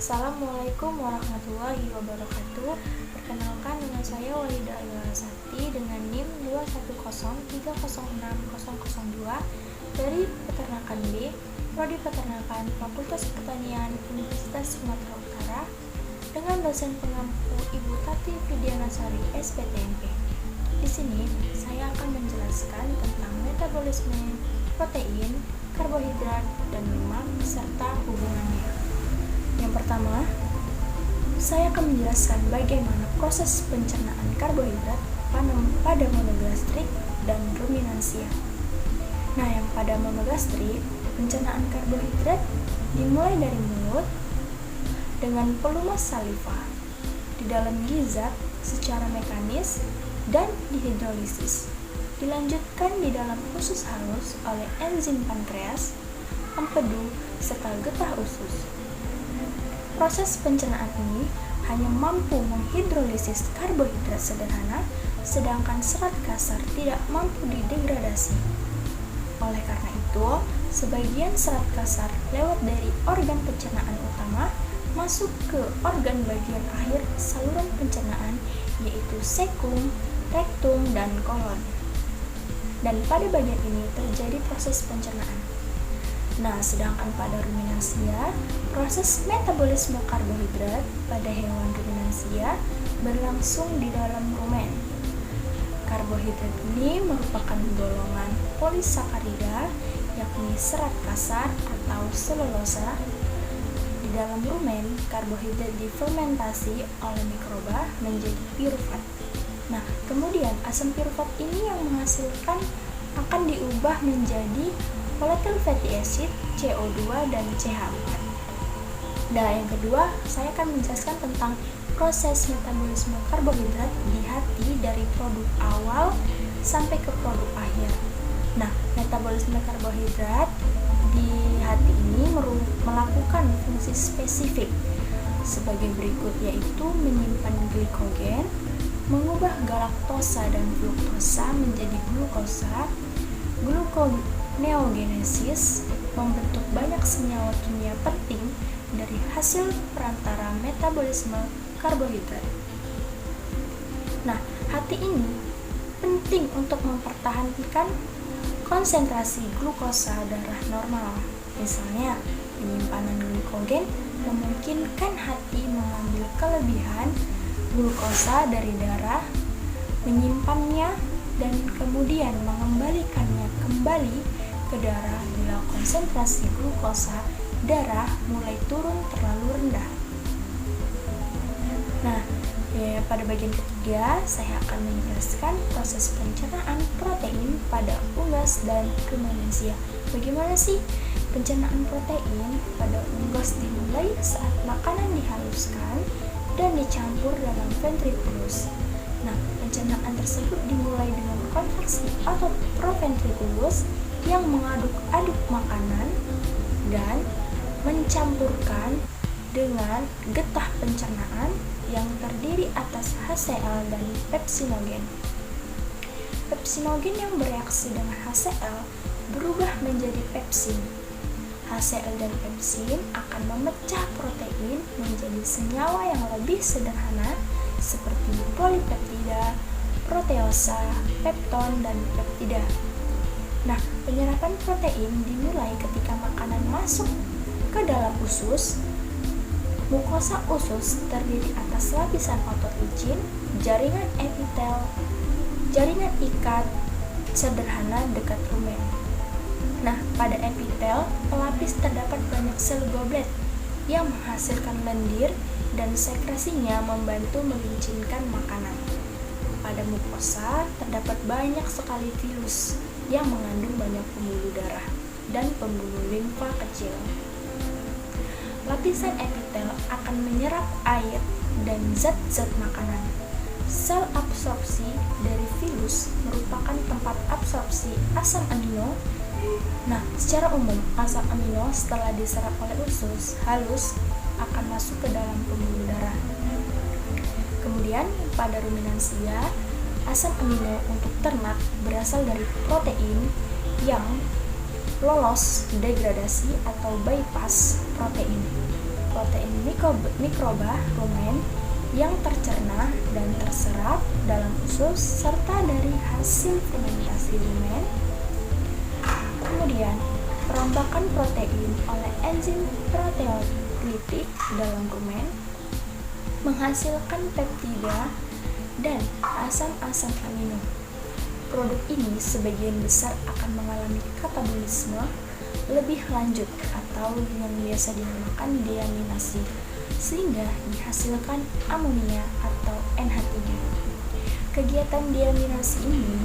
Assalamualaikum warahmatullahi wabarakatuh. Perkenalkan, dengan saya Walidah Sati dengan NIM 210306002 dari Peternakan B, Prodi Peternakan, Fakultas Pertanian, Universitas Sumatera Utara, dengan dosen pengampu Ibu Tati Fidianasari, SPTMP. Di sini saya akan menjelaskan tentang metabolisme protein, karbohidrat, dan lemak serta hubungannya. Yang pertama, saya akan menjelaskan bagaimana proses pencernaan karbohidrat pada monogastrik dan ruminansia. Nah, yang pada monogastrik, pencernaan karbohidrat dimulai dari mulut dengan pelumas saliva di dalam giza secara mekanis dan dihidrolisis. Dilanjutkan di dalam usus halus oleh enzim pankreas, empedu, serta getah usus. Proses pencernaan ini hanya mampu menghidrolisis karbohidrat sederhana, sedangkan serat kasar tidak mampu didegradasi. Oleh karena itu, sebagian serat kasar lewat dari organ pencernaan utama masuk ke organ bagian akhir saluran pencernaan, yaitu sekum, rektum, dan kolon. Dan pada bagian ini terjadi proses pencernaan. Nah, sedangkan pada ruminansia, proses metabolisme karbohidrat pada hewan ruminansia berlangsung di dalam rumen. Karbohidrat ini merupakan golongan polisakarida, yakni serat kasar atau selulosa. Di dalam rumen, karbohidrat difermentasi oleh mikroba menjadi pirufat. Nah, kemudian asam pirufat ini yang menghasilkan akan diubah menjadi volatile fatty acid, CO2, dan CH4. Nah, yang kedua, saya akan menjelaskan tentang proses metabolisme karbohidrat di hati dari produk awal sampai ke produk akhir. Nah, metabolisme karbohidrat di hati ini melakukan fungsi spesifik sebagai berikut, yaitu menyimpan glikogen, mengubah galaktosa dan fruktosa menjadi glukosa, gluconeogenesis, membentuk banyak senyawa kimia penting dari hasil perantara metabolisme karbohidrat. Nah, hati ini penting untuk mempertahankan konsentrasi glukosa darah normal. Misalnya, penyimpanan glikogen memungkinkan hati mengambil kelebihan glukosa dari darah, menyimpannya, dan kemudian mengembalikannya kembali ke darah bila konsentrasi glukosa darah mulai turun terlalu rendah. Nah, pada bagian ketiga, saya akan menjelaskan proses pencernaan protein pada unggas dan ruminansia. Bagaimana sih pencernaan protein pada unggas? Dimulai saat makanan dihaluskan dan dicampur dalam ventriculus. Nah, pencernaan tersebut dimulai dengan kontraksi otot proventriculus yang mengaduk-aduk makanan dan mencampurkan dengan getah pencernaan yang terdiri atas HCl dan pepsinogen. Pepsinogen yang bereaksi dengan HCl berubah menjadi pepsin. HCl dan pepsin akan memecah protein menjadi senyawa yang lebih sederhana seperti polipeptida, proteosa, pepton, dan peptida. Nah, penyerapan protein dimulai ketika makanan masuk ke dalam usus. Mukosa usus terdiri atas lapisan otot licin, jaringan epitel, jaringan ikat sederhana dekat rumen. Nah, pada epitel, pelapis terdapat banyak sel goblet yang menghasilkan lendir dan sekresinya membantu melincinkan makanan. Pada mukosa terdapat banyak sekali virus yang mengandung banyak pembuluh darah dan pembuluh limfa kecil. Lapisan epitel akan menyerap air dan zat-zat makanan. Sel absorpsi dari virus merupakan tempat absorpsi asam amino. Nah, secara umum, asam amino setelah diserap oleh usus halus akan masuk ke dalam pembuluh darah. Kemudian, pada ruminansia, asam amino untuk ternak berasal dari protein yang lolos degradasi atau bypass protein. protein mikroba rumen yang tercerna dan terserap dalam usus serta dari hasil fermentasi rumen. Kemudian, perombakan protein oleh enzim proteolitik dalam rumen menghasilkan peptida dan asam-asam amino. Produk ini sebagian besar akan mengalami katabolisme lebih lanjut atau yang biasa dinamakan deaminasi, sehingga dihasilkan amonia atau NH3. Kegiatan deaminasi ini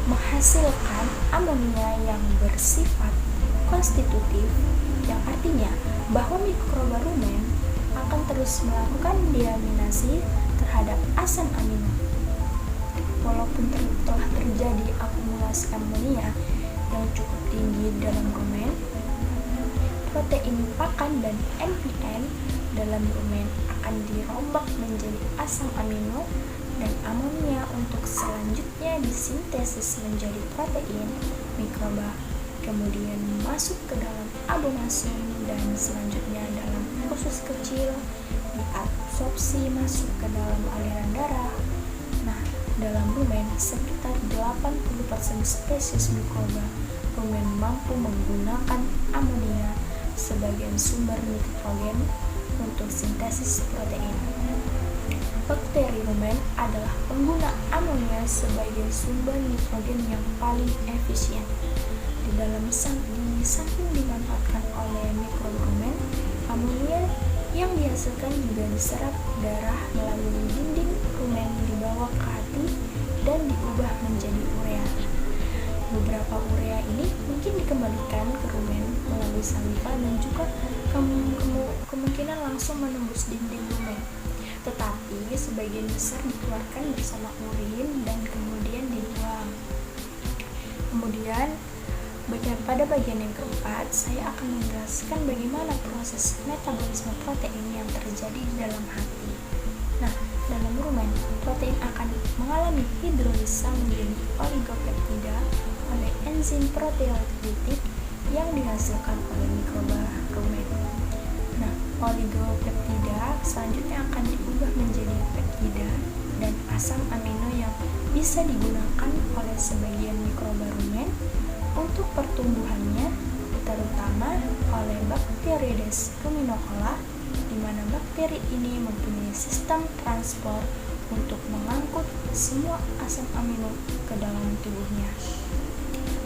menghasilkan amonia yang bersifat konstitutif, yang artinya bahwa mikroba rumen akan terus melakukan deaminasi terhadap asam amino. Walaupun telah terjadi akumulasi amonia yang cukup tinggi dalam rumen, protein pakan dan NPN dalam rumen akan dirombak menjadi asam amino dan amonia untuk selanjutnya disintesis menjadi protein mikroba, kemudian masuk ke dalam abomasum dan selanjutnya dalam usus kecil diabsorpsi masuk ke dalam aliran darah. Nah, dalam rumen sekitar 80% spesies mikroba rumen mampu menggunakan amonia sebagai sumber nitrogen untuk sintesis protein. Bakteri rumen adalah pengguna amonia sebagai sumber nitrogen yang paling efisien. Di samping dimanfaatkan oleh mikroba rumen, amonia yang dihasilkan juga diserap darah melalui dinding rumen dibawa ke hati dan diubah menjadi urea. Beberapa urea ini mungkin dikembalikan ke rumen melalui saliva dan juga kemungkinan langsung menembus dinding rumen. Tetapi sebagian besar dikeluarkan bersama urin dan kemudian dibuang. Kemudian pada bagian yang keempat, saya akan menjelaskan bagaimana proses metabolisme protein yang terjadi di dalam hati. Nah, dalam rumen, protein akan mengalami hidrolisa menjadi oligopeptida oleh enzim proteolitik yang dihasilkan oleh mikroba rumen. Nah, oligopeptida selanjutnya akan diubah menjadi peptida dan asam amino yang bisa digunakan oleh sebagian mikroba rumen untuk pertumbuhannya, terutama oleh Bacteroides ruminocola, di mana bakteri ini mempunyai sistem transport untuk mengangkut semua asam amino ke dalam tubuhnya.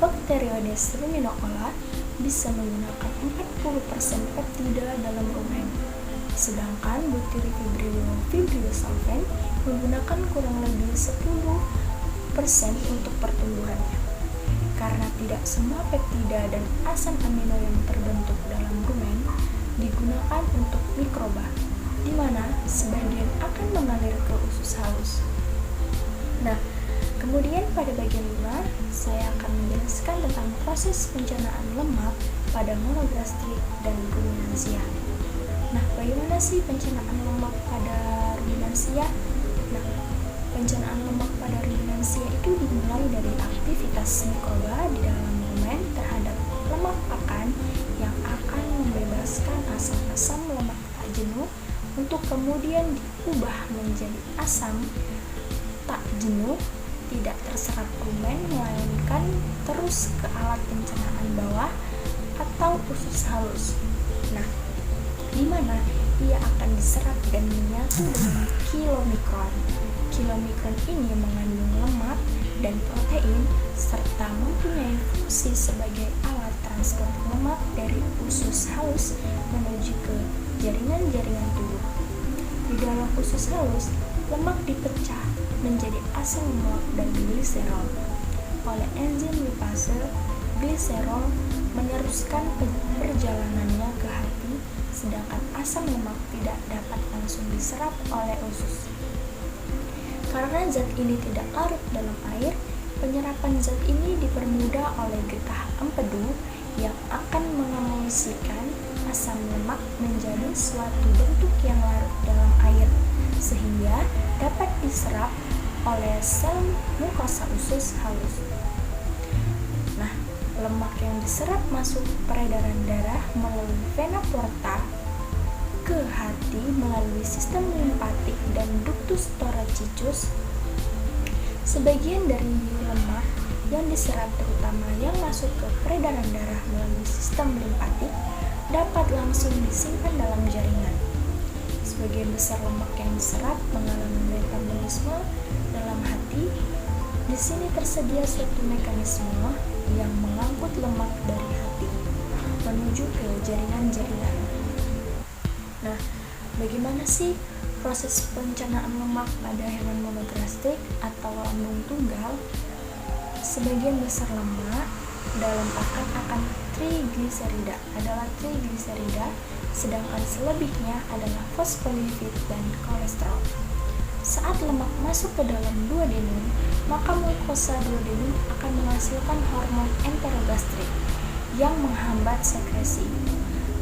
Bacteroides ruminocola bisa menggunakan 40% peptida dalam rumen, sedangkan butyrifibrinosulfan menggunakan kurang lebih 10% untuk pertumbuhannya. Karena tidak semua peptida dan asam amino yang terbentuk dalam rumen digunakan untuk mikroba, di mana sebagian akan mengalir ke usus halus. Nah, kemudian pada bagian 5, saya akan menjelaskan tentang proses pencernaan lemak pada monogastrik dan ruminansia. Nah, bagaimana sih pencernaan lemak pada ruminansia? Nah, pencernaan lemak pada ruminansia itu dimulai dari aktivitas mikroba di dalam rumen terhadap lemak pakan yang akan membebaskan asam-asam lemak tak jenuh untuk kemudian diubah menjadi asam tak jenuh tidak terserap rumen melainkan terus ke alat pencernaan bawah atau usus halus. Nah, di mana ia akan diserap dan menyatu dengan kilomikron. Kilomikron ini mengandung lemak dan protein serta mempunyai fungsi sebagai alat transport lemak dari usus halus menuju ke jaringan-jaringan tubuh. Di dalam usus halus, lemak dipecah menjadi asam lemak dan gliserol. Oleh enzim lipase, gliserol meneruskan perjalanannya ke hati, sedangkan asam lemak tidak dapat langsung diserap oleh usus. Karena zat ini tidak larut dalam air, penyerapan zat ini dipermudah oleh getah empedu yang akan mengemulsikan asam lemak menjadi suatu bentuk yang larut dalam air, sehingga dapat diserap oleh sel mukosa usus halus. Nah, lemak yang diserap masuk peredaran darah melalui vena porta ke hati melalui sistem limpatik dan ductus thoracic. Sebagian dari lemak yang diserap, terutama yang masuk ke peredaran darah melalui sistem limpatik, dapat langsung disimpan dalam jaringan. Sebagian besar lemak yang diserap mengalami metabolisme dalam hati. Di sini tersedia suatu mekanisme yang mengangkut lemak dari hati menuju ke jaringan-jaringan. Nah, bagaimana sih proses pencernaan lemak pada hewan monogastrik atau lambung tunggal? Sebagian besar lemak dalam pakan akan trigliserida adalah trigliserida, sedangkan selebihnya adalah fosfolipid dan kolesterol. Saat lemak masuk ke dalam duodenum, maka mukosa duodenum akan menghasilkan hormon enterogastrik yang menghambat sekresi,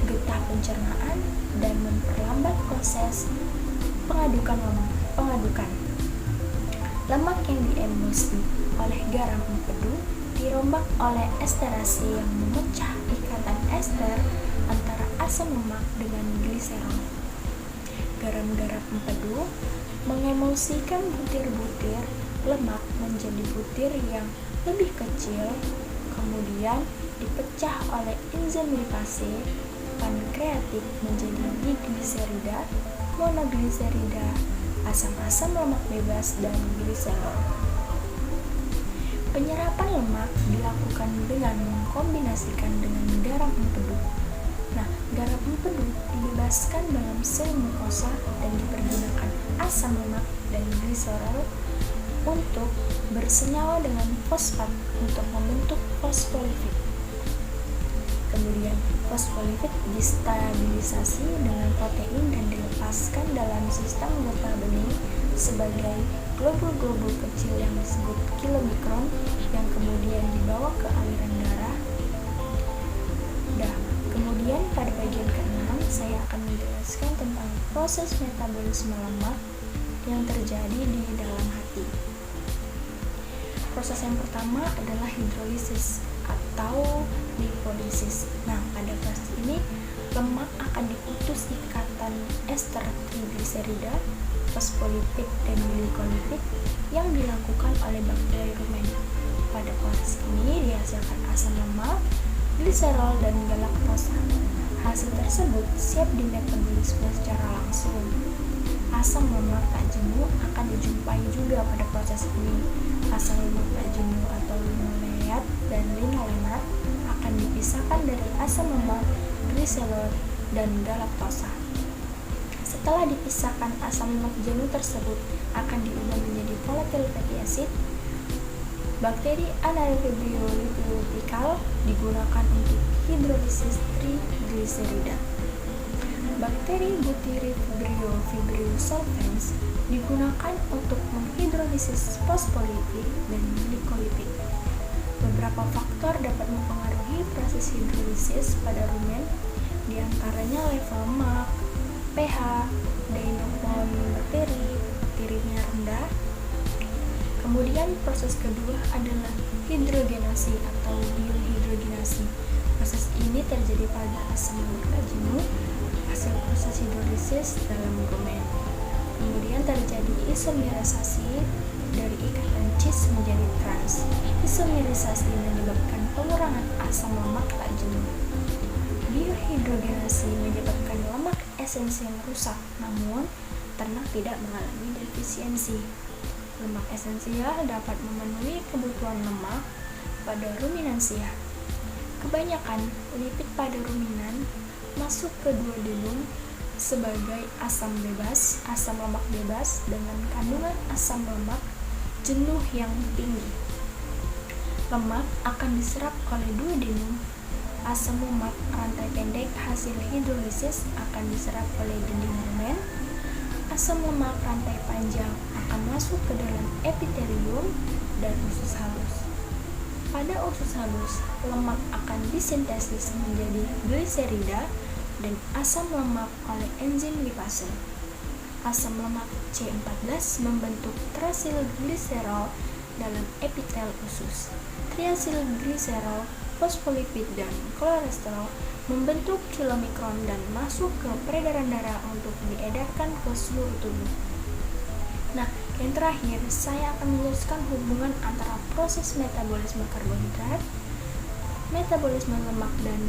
getah pencernaan, dan memperlambat proses pengadukan lemak. Lemak yang diemulsi oleh garam empedu dirombak oleh esterase yang memecah ikatan ester antara asam lemak dengan gliserol. Garam-garam empedu mengemulsikan butir-butir lemak menjadi butir yang lebih kecil, kemudian dipecah oleh enzim lipase pankreatik menjadi digliserida, monogliserida, asam-asam lemak bebas, dan gliserol. Penyerapan lemak dilakukan dengan mengkombinasikan dengan garam empedu. Nah, garam empedu dibebaskan dalam sel mukosa dan dipergunakan asam lemak dan gliserol untuk bersenyawa dengan fosfat untuk membentuk fosfolipid. Kemudian fosfolipid distabilisasi dengan protein dan dilepaskan dalam sistem getah bening sebagai globul-globul kecil yang disebut kilomikron yang kemudian dibawa ke aliran darah. Kemudian pada bagian ke-6 saya akan menjelaskan tentang proses metabolisme lemak yang terjadi di dalam hati. Proses yang pertama adalah hidrolisis atau lipolisis. Nah, pada proses ini lemak akan diputus ikatan ester trigliserida, fosfolipid, dan glikolipid yang dilakukan oleh bakteri rumen. Pada proses ini dihasilkan asam lemak, gliserol, dan galaktosa. Hasil tersebut siap dimetabolisme secara langsung. Asam lemak tak jenuh akan dijumpai juga pada proses ini. Asam lemak tak jenuh atau linoleat dan linolenat akan dipisahkan dari asam lemak, gliserol, dan galaktosa. Setelah dipisahkan, asam lemak jenuh tersebut akan diubah menjadi volatile fatty acid. Bakteri anaerobio lipopikal digunakan untuk hidrolisis trigliserida. Bakteri Butyrovibrio solvens digunakan untuk menghidrolisis fosfolipid dan glikolipid. Beberapa faktor dapat mempengaruhi proses hidrolisis pada rumen, diantaranya level lemak, pH, deinopon bakterinya rendah. Kemudian proses kedua adalah hidrogenasi atau biohidrogenasi. Proses ini terjadi pada asam lemak tak jenuh hasil proses hidrolisis dalam rumen. Kemudian terjadi isomerisasi dari ikatan cis menjadi trans. Isomerisasi menyebabkan pengurangan asam lemak tak jenuh. Biohidrogenasi menyebabkan lemak esensial rusak, namun ternak tidak mengalami defisiensi. Lemak esensial dapat memenuhi kebutuhan lemak pada ruminansia. Kebanyakan lipid pada ruminan masuk ke duodenum sebagai asam lemak bebas dengan kandungan asam lemak jenuh yang tinggi. Lemak akan diserap oleh duodenum. Asam lemak rantai pendek hasil hidrolisis akan diserap oleh dinding rumen. Asam lemak rantai panjang akan masuk ke dalam epitelium dan usus halus. Pada usus halus, lemak akan disintesis menjadi gliserida dan asam lemak oleh enzim lipase. Asam lemak C14 membentuk triacylglycerol dalam epitel usus. Triacylglycerol fosfolipid, dan kolesterol membentuk kilomikron dan masuk ke peredaran darah untuk diedarkan ke seluruh tubuh. Nah, yang terakhir, saya akan menjelaskan hubungan antara proses metabolisme karbohidrat, metabolisme lemak, dan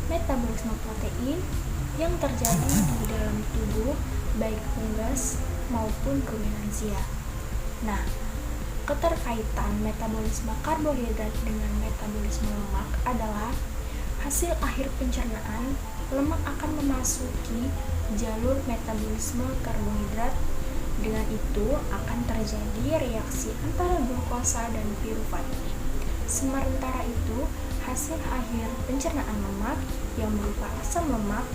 metabolisme protein yang terjadi di dalam tubuh, baik unggas maupun ruminansia. Nah, keterkaitan metabolisme karbohidrat dengan metabolisme lemak adalah hasil akhir pencernaan, lemak akan memasuki jalur metabolisme karbohidrat. Dengan itu akan terjadi reaksi antara glukosa dan pirufat. Sementara itu, hasil akhir pencernaan lemak yang berupa asam lemak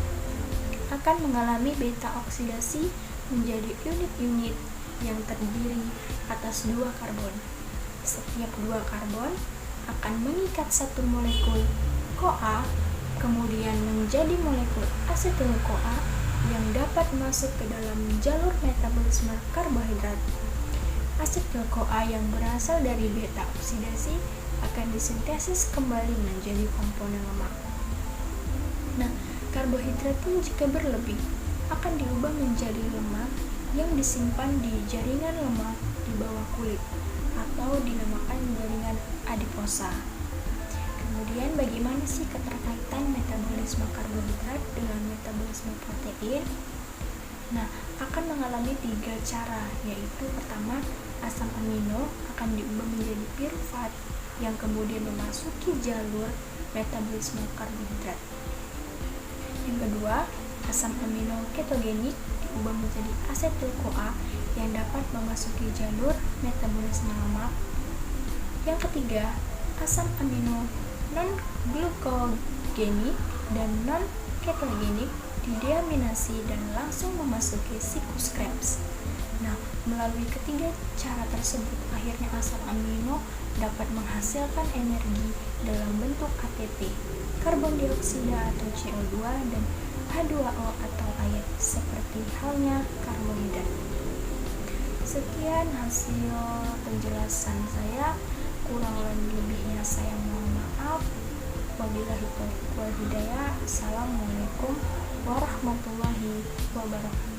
akan mengalami beta oksidasi menjadi unit-unit yang terdiri atas 2 karbon. Setiap 2 karbon akan mengikat satu molekul CoA, kemudian menjadi molekul asetil-CoA yang dapat masuk ke dalam jalur metabolisme karbohidrat. Asetil-CoA yang berasal dari beta oksidasi akan disintesis kembali menjadi komponen lemak. Nah, karbohidrat pun jika berlebih akan diubah menjadi lemak yang disimpan di jaringan lemak di bawah kulit atau dinamakan jaringan adiposa. Kemudian bagaimana sih keterkaitan metabolisme karbohidrat dengan metabolisme protein? Nah, akan mengalami 3 cara, yaitu pertama, asam amino akan diubah menjadi pirufat yang kemudian memasuki jalur metabolisme karbohidrat. Yang kedua, asam amino ketogenik diubah menjadi asetil-CoA yang dapat memasuki jalur metabolisme lemak. Yang ketiga, asam amino non-glukogenik dan non-ketogenik dideaminasi dan langsung memasuki siklus Krebs. Nah, melalui ketiga cara tersebut, akhirnya asam amino dapat menghasilkan energi dalam bentuk ATP, karbon dioksida atau CO2, dan H2O atau air, seperti halnya karbohidrat. Sekian hasil penjelasan saya, kurang lebihnya saya mohon maaf. Wabillahi taufiq wal hidayah. Assalamualaikum warahmatullahi wabarakatuh.